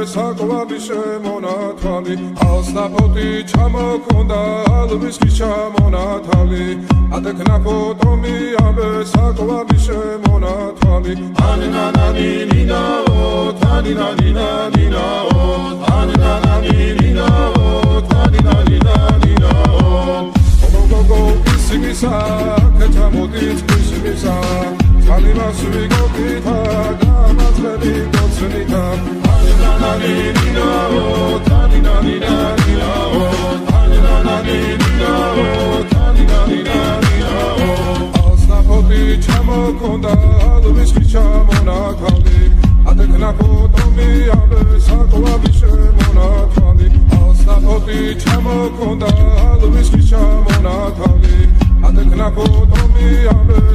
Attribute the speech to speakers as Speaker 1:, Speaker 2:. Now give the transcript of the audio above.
Speaker 1: საკვალი შემონათვალი ალსნაფოთი ჩამოქონდა ალვისკი ჩამონათალი ატექნა ფოტომი ამბე საკვალი შემონათვალი ანინანანინინაო თანინანინანინაო ანინანანინინაო თანინანინანინაო გოგოგო ისიმისა კეთამოდით ისიმისა Alimas we go pita, damas ready go sunita. Anina nina oh, tanina nina nina oh, tanina nina oh, tanina nina nina oh. Asna poti chamo konda, alviski chamo na kali. Adekna potomi abe sakwa bishe mona kali. Asna poti chamo konda, alviski chamo na kali. Adekna potomi abe